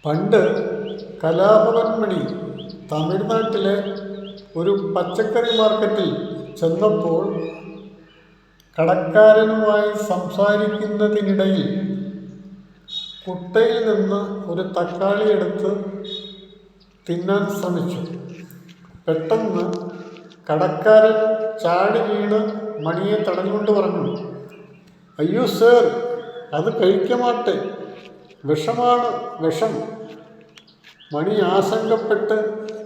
പണ്ട് കലാഭവൻ മണി തമിഴ്നാട്ടിലെ ഒരു പച്ചക്കറി മാർക്കറ്റിൽ ചെന്നപ്പോൾ കടക്കാരനുമായി സംസാരിക്കുന്നതിനിടയിൽ കുട്ടയിൽ നിന്ന് ഒരു തക്കാളി എടുത്ത് തിന്നാൻ ശ്രമിച്ചു. പെട്ടെന്ന് കടക്കാരൻ ചാടി വീണ് മണിയെ തടഞ്ഞുകൊണ്ട് പറഞ്ഞു, "അയ്യോ സർ, അത് കഴിക്കമാട്ടെ, വിഷമാണ്, വിഷം." മണി ആശങ്കപ്പെട്ട്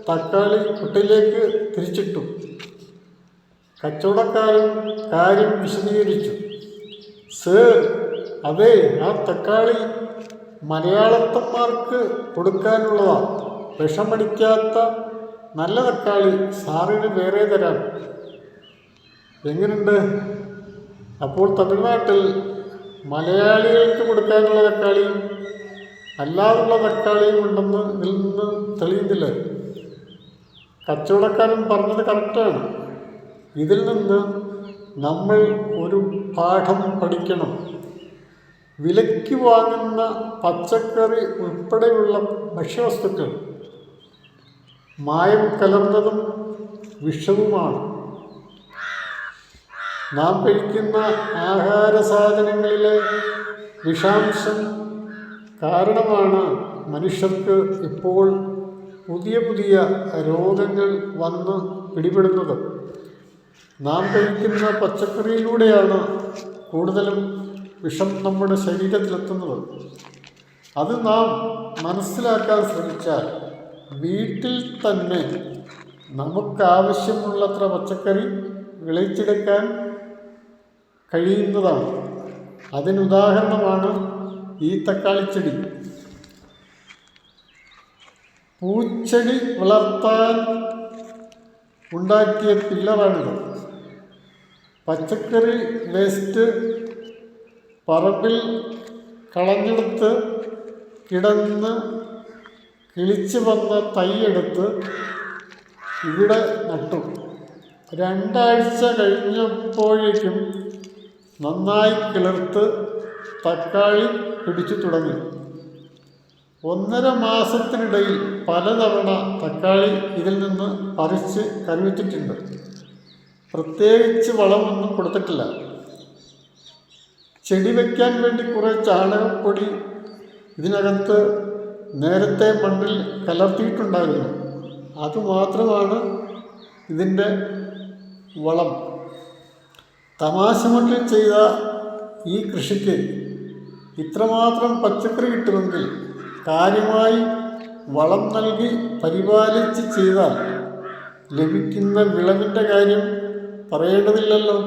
തക്കാളി കുട്ടയിലേക്ക് തിരിച്ചിട്ടു. കച്ചവടക്കാരൻ കാര്യം വിശദീകരിച്ചു. "സർ, അതെ, ആ തക്കാളി മലയാളത്തന്മാർക്ക് കൊടുക്കാനുള്ളതാ. വിഷമടിക്കാത്ത നല്ല തക്കാളി സാറിന് വേറെ തരാം. എങ്ങനെയുണ്ട്?" അപ്പോൾ തമിഴ്നാട്ടിൽ മലയാളികൾക്ക് കൊടുക്കാനുള്ള തക്കാളിയും അല്ലാതുള്ള തക്കാളിയും ഉണ്ടെന്ന് ഇതിൽ നിന്ന് തെളിയുന്നില്ല. കച്ചവടക്കാരൻ പറഞ്ഞത് കറക്റ്റാണ്. ഇതിൽ നിന്ന് നമ്മൾ ഒരു പാഠം പഠിക്കണം. വിലയ്ക്ക് വാങ്ങുന്ന പച്ചക്കറി ഉൾപ്പെടെയുള്ള ഭക്ഷ്യവസ്തുക്കൾ മായം കലർന്നതും വിഷവുമാണ്. നാം കഴിക്കുന്ന ആഹാര സാധനങ്ങളിലെ വിഷാംശം കാരണമാണ് മനുഷ്യർക്ക് ഇപ്പോൾ പുതിയ പുതിയ രോഗങ്ങൾ വന്ന് പിടിപെടുന്നത്. നാം കഴിക്കുന്ന പച്ചക്കറിയിലൂടെയാണ് കൂടുതലും വിഷം നമ്മുടെ ശരീരത്തിലെത്തുന്നത്. അത് നാം മനസ്സിലാക്കാൻ ശ്രമിച്ചാൽ വീട്ടിൽ തന്നെ നമുക്കാവശ്യമുള്ളത്ര പച്ചക്കറി വിളയിച്ചെടുക്കാൻ കഴിയുന്നതാണ്. അതിനുദാഹരണമാണ് ഈ തക്കാളിച്ചെടി. പൂച്ചെടി വളർത്താൻ ഉണ്ടാക്കിയ പില്ലറാണിത്. പച്ചക്കറി വേസ്റ്റ് പറമ്പിൽ കളഞ്ഞെടുത്ത് കിടന്ന് കിളിച്ച് വന്ന തൈയെടുത്ത് ഇവിടെ നട്ടു. 2 ആഴ്ച കഴിഞ്ഞപ്പോഴേക്കും നന്നായി കിളിർത്ത് തക്കാളി പിടിച്ചു തുടങ്ങി. 1.5 മാസത്തിനിടയിൽ പലതവണ തക്കാളി ഇതിൽ നിന്ന് പറിച്ച് കറിവെച്ചിട്ടുണ്ട്. പ്രത്യേകിച്ച് വളമൊന്നും കൊടുത്തിട്ടില്ല. ചെടി വയ്ക്കാൻ വേണ്ടി കുറേ ചാണകപ്പൊടി ഇതിനകത്ത് നേരത്തെ മണ്ണിൽ കലർത്തിയിട്ടുണ്ടായിരുന്നു. അതുമാത്രമാണ് ഇതിൻ്റെ വളം. തമാശ മട്ടിൽ ചെയ്ത ഈ കൃഷിക്ക് ഇത്രമാത്രം പച്ചക്കറി കിട്ടുമെങ്കിൽ കാര്യമായി വളം നൽകി പരിപാലിച്ച് ചെയ്താൽ ലഭിക്കുന്ന വിളവിൻ്റെ കാര്യം പറയേണ്ടതില്ലല്ലോ.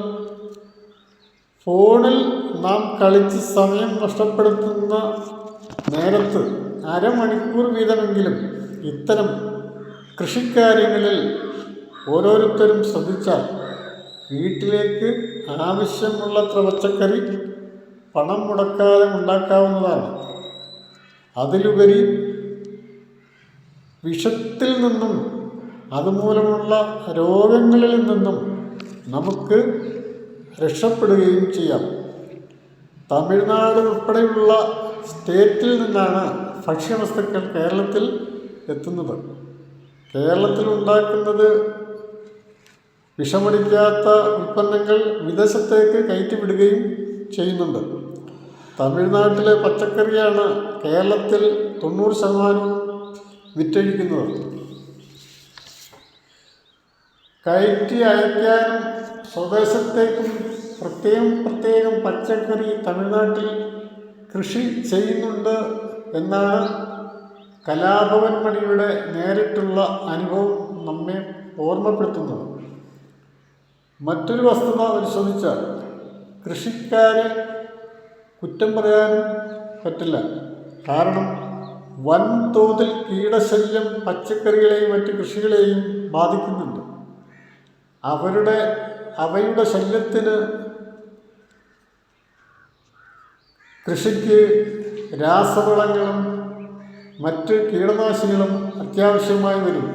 ഫോണിൽ നാം കളിച്ച് സമയം നഷ്ടപ്പെടുത്തുന്ന നേരത്ത് അരമണിക്കൂർ വീതമെങ്കിലും ഇത്തരം കൃഷിക്കാര്യങ്ങളിൽ ഓരോരുത്തരും ശ്രദ്ധിച്ചാൽ വീട്ടിലേക്ക് ആവശ്യമുള്ളത്ര പച്ചക്കറി പണം മുടക്കാതെ ഉണ്ടാക്കാവുന്നതാണ്. അതിലുപരി വിഷത്തിൽ നിന്നും അതുമൂലമുള്ള രോഗങ്ങളിൽ നിന്നും നമുക്ക് രക്ഷപ്പെടുകയും ചെയ്യാം. തമിഴ്നാട് ഉൾപ്പെടെയുള്ള സ്റ്റേറ്റിൽ നിന്നാണ് ഭക്ഷ്യവസ്തുക്കൾ കേരളത്തിൽ എത്തുന്നത്. കേരളത്തിൽ ഉണ്ടാക്കുന്നത് വിഷമടിക്കാത്ത ഉൽപ്പന്നങ്ങൾ വിദേശത്തേക്ക് കയറ്റിവിടുകയും ചെയ്യുന്നുണ്ട്. തമിഴ്നാട്ടിലെ പച്ചക്കറിയാണ് കേരളത്തിൽ 90% വിറ്റഴിക്കുന്നത്. കയറ്റി അയക്കാനും സ്വദേശത്തേക്കും പ്രത്യേകം പച്ചക്കറി തമിഴ്നാട്ടിൽ കൃഷി ചെയ്യുന്നുണ്ട് എന്നാണ് കലാഭവൻ മണിയുടെ നേരിട്ടുള്ള അനുഭവം നമ്മെ ഓർമ്മപ്പെടുത്തുന്നത്. മറ്റൊരു വസ്തുത പരിശോധിച്ചാൽ കൃഷിക്കാരെ കുറ്റം പറയാനും പറ്റില്ല. കാരണം വൻതോതിൽ കീടശല്യം പച്ചക്കറികളെയും മറ്റ് കൃഷികളെയും ബാധിക്കുന്നുണ്ട്. അവയുടെ ശല്യത്തിന് കൃഷിക്ക് രാസവളങ്ങളും മറ്റ് കീടനാശിനികളും അത്യാവശ്യമായി വരും.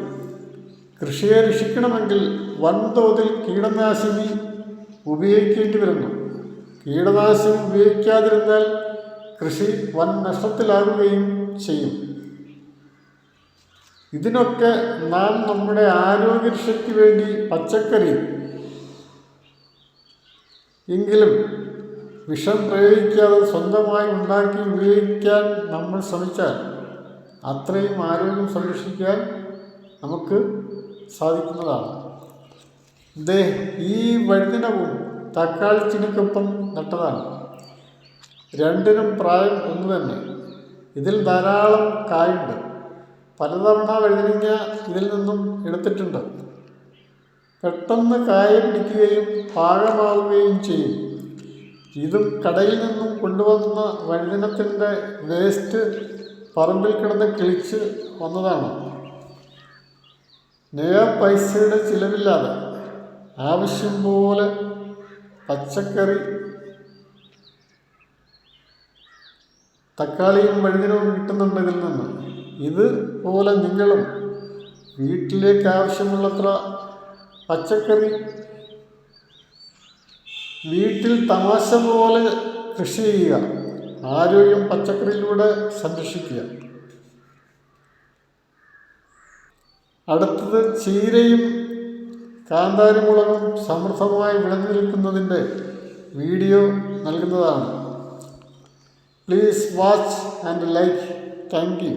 കൃഷിയെ രക്ഷിക്കണമെങ്കിൽ വൻതോതിൽ കീടനാശിനി ഉപയോഗിക്കേണ്ടി വരുന്നു. കീടനാശിനി ഉപയോഗിക്കാതിരുന്നാൽ കൃഷി വൻ നഷ്ടത്തിലാകുകയും ചെയ്യും. ഇതിനൊക്കെ നാം നമ്മുടെ ആരോഗ്യരക്ഷയ്ക്ക് വേണ്ടി പച്ചക്കറി എങ്കിലും വിഷം പ്രയോഗിക്കാതെ സ്വന്തമായി ഉണ്ടാക്കി ഉപയോഗിക്കാൻ നമ്മൾ ശ്രമിച്ചാൽ അത്രയും ആരോഗ്യം സംരക്ഷിക്കാൻ നമുക്ക് സാധിക്കുന്നതാണ്. ഈ വഴുതിനവും തക്കാളി ചെടിക്കൊപ്പം നട്ടതാണ്. രണ്ടിനും പ്രായം ഒന്ന് തന്നെ. ഇതിൽ ധാരാളം കായുണ്ട്. പലതവണ വഴുതനങ്ങ ഇതിൽ നിന്നും എടുത്തിട്ടുണ്ട്. പെട്ടെന്ന് കായ പിടിക്കുകയും പാകമാവുകയും ചെയ്യും. ഇതും കടയിൽ നിന്നും കൊണ്ടുവന്ന വഴുതനത്തിൻ്റെ വേസ്റ്റ് പറമ്പിൽ കിടന്ന് കിളിച്ച് വന്നതാണ്. പൈസയുടെ ചിലവില്ലാതെ ആവശ്യം പോലെ പച്ചക്കറി തക്കാളിയും വഴുതനവും കിട്ടുന്നുണ്ട് ഇതിൽ നിന്ന്. ഇതുപോലെ നിങ്ങളും വീട്ടിലേക്ക് ആവശ്യമുള്ളത്ര പച്ചക്കറി വീട്ടിൽ തമാശ പോലെ കൃഷി ചെയ്യുക. ആരോഗ്യം പച്ചക്കറിയിലൂടെ സംരക്ഷിക്കുക. അടുത്തത് ചീരയും കാന്താരിമുളകും സമൃദ്ധമായി വിളഞ്ഞു നിൽക്കുന്നതിൻ്റെ വീഡിയോ നൽകുന്നതാണ്. Please watch and like. Thank you.